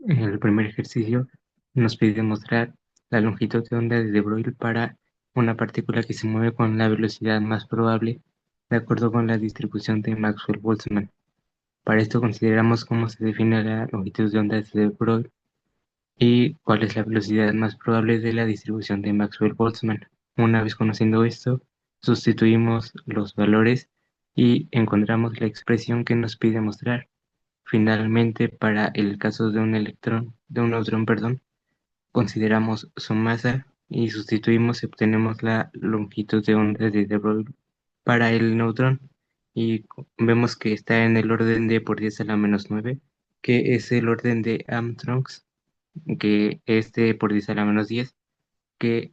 En el primer ejercicio nos pide demostrar la longitud de onda de Broglie para una partícula que se mueve con la velocidad más probable de acuerdo con la distribución de Maxwell-Boltzmann. Para esto consideramos cómo se define la longitud de onda de Broglie y cuál es la velocidad más probable de la distribución de Maxwell-Boltzmann. Una vez conociendo esto, sustituimos los valores y encontramos la expresión que nos pide mostrar. Finalmente, para el caso de un neutrón, perdón, consideramos su masa y sustituimos y obtenemos la longitud de onda de De Broglie para el neutrón y vemos que está en el orden de por 10 a la menos 9, que es el orden de Armstrongs, que es de por 10 a la menos 10, que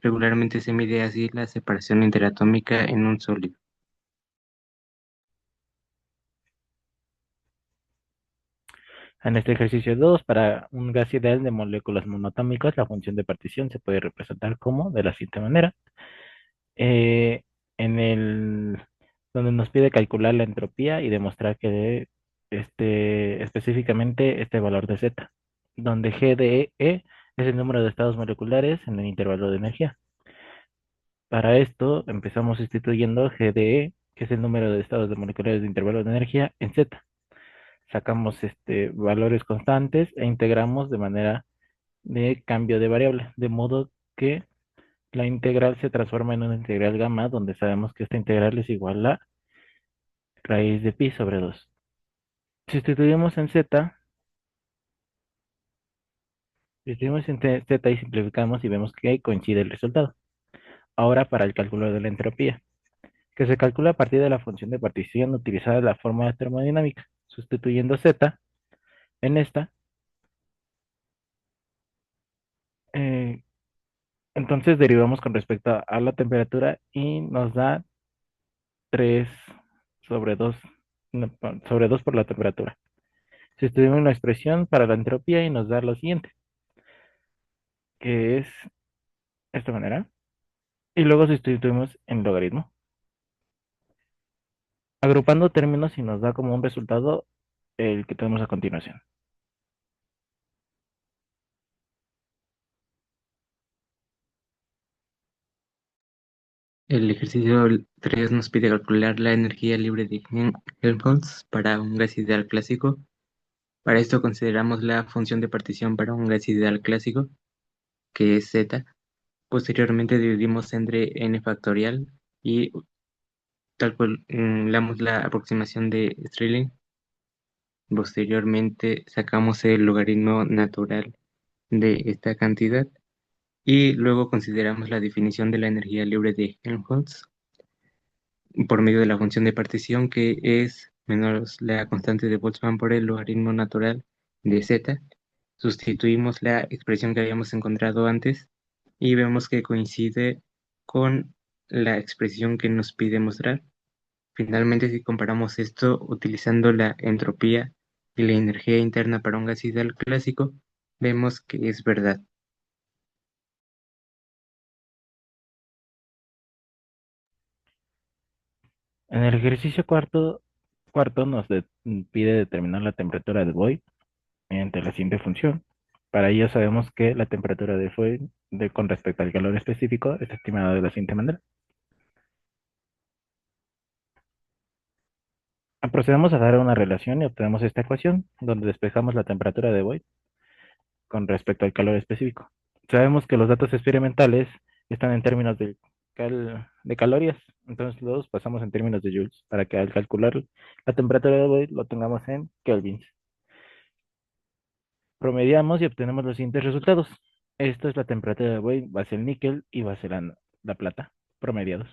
regularmente se mide así la separación interatómica en un sólido. En este ejercicio 2, para un gas ideal de moléculas monoatómicas, la función de partición se puede representar como de la siguiente manera. Eh, en el donde nos pide calcular la entropía y demostrar que específicamente este valor de Z, donde G de E es el número de estados moleculares en el intervalo de energía. Para esto empezamos sustituyendo G de E, que es el número de estados de moleculares de intervalo de energía, en Z. Sacamos valores constantes e integramos de manera de cambio de variable, de modo que la integral se transforma en una integral gamma, donde sabemos que esta integral es igual a raíz de pi sobre 2. Sustituimos en z, sustituimos en z y simplificamos y vemos que coincide el resultado. Ahora para el cálculo de la entropía, que se calcula a partir de la función de partición utilizada en la fórmula termodinámica, sustituyendo z en esta. eh, entonces derivamos con respecto a la temperatura y nos da 3 sobre 2 no, sobre 2 por la temperatura. Sustituimos la expresión para la entropía y nos da lo siguiente, que es esta manera. Y luego sustituimos en logaritmo, agrupando términos y nos da como un resultado el que tenemos a continuación. El ejercicio 3 nos pide calcular la energía libre de Helmholtz para un gas ideal clásico. Para esto consideramos la función de partición para un gas ideal clásico, que es z. Posteriormente dividimos entre n factorial y calculamos la aproximación de Stirling. Posteriormente sacamos el logaritmo natural de esta cantidad y luego consideramos la definición de la energía libre de Helmholtz por medio de la función de partición, que es menos la constante de Boltzmann por el logaritmo natural de z. Sustituimos la expresión que habíamos encontrado antes y vemos que coincide con la expresión que nos pide mostrar. Finalmente, si comparamos esto utilizando la entropía y la energía interna para un gas ideal clásico, vemos que es verdad. En el ejercicio cuarto pide determinar la temperatura de Voigt mediante la siguiente función. Para ello sabemos que la temperatura de Voigt con respecto al calor específico es estimada de la siguiente manera. Procedemos a dar una relación y obtenemos esta ecuación, donde despejamos la temperatura de Voigt con respecto al calor específico. Sabemos que los datos experimentales están en términos de calorías, entonces los pasamos en términos de joules para que al calcular la temperatura de Voigt lo tengamos en kelvins. Promediamos y obtenemos los siguientes resultados. Esto es la temperatura de Voigt base el níquel y base la plata, promediados.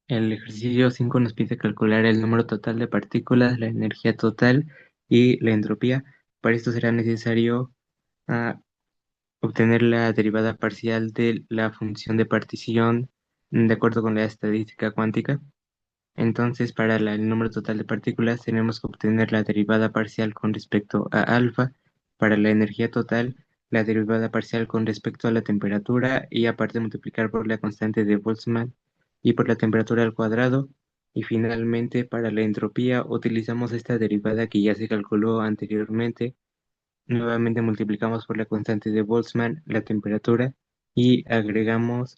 El ejercicio 5 nos pide calcular el número total de partículas, la energía total y la entropía. Para esto será necesario ah, obtener la derivada parcial de la función de partición de acuerdo con la estadística cuántica. Entonces, para el número total de partículas tenemos que obtener la derivada parcial con respecto a alfa, para la energía total, la derivada parcial con respecto a la temperatura y aparte multiplicar por la constante de Boltzmann y por la temperatura al cuadrado. Y finalmente, para la entropía, utilizamos esta derivada que ya se calculó anteriormente. Nuevamente multiplicamos por la constante de Boltzmann la temperatura y agregamos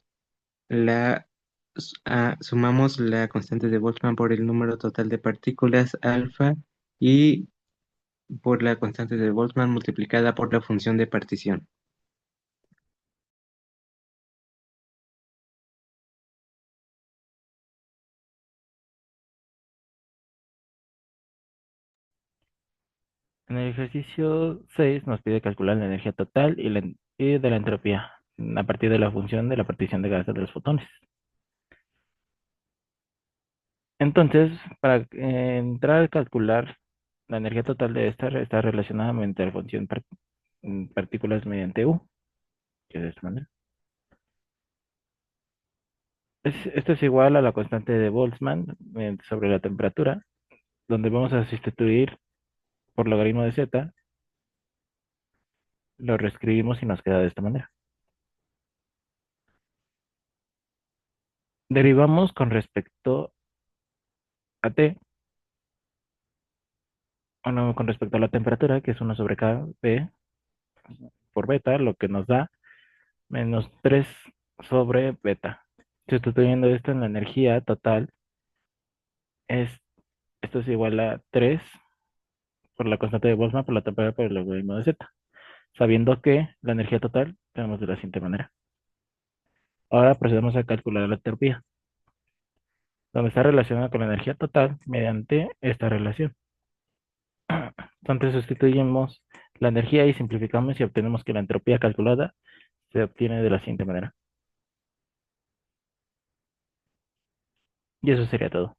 sumamos la constante de Boltzmann por el número total de partículas alfa y por la constante de Boltzmann multiplicada por la función de partición. En el ejercicio 6 nos pide calcular la energía total y de la entropía a partir de la función de la partición de gases de los fotones. Entonces, para entrar a calcular la energía total de esta, está relacionada mediante la función partículas mediante U, que es de esta manera. Esto es igual a la constante de Boltzmann sobre la temperatura, donde vamos a sustituir por logaritmo de z, lo reescribimos y nos queda de esta manera. Derivamos con respecto a T, o no, con respecto a la temperatura, que es 1 sobre K B por beta, lo que nos da menos 3 sobre beta. Sustituyendo esto en la energía total, es, esto es igual a 3 por la constante de Boltzmann por la temperatura por el logaritmo de Z, sabiendo que la energía total tenemos de la siguiente manera. Ahora procedemos a calcular la entropía, donde está relacionada con la energía total mediante esta relación. Entonces sustituimos la energía y simplificamos y obtenemos que la entropía calculada se obtiene de la siguiente manera. Y eso sería todo.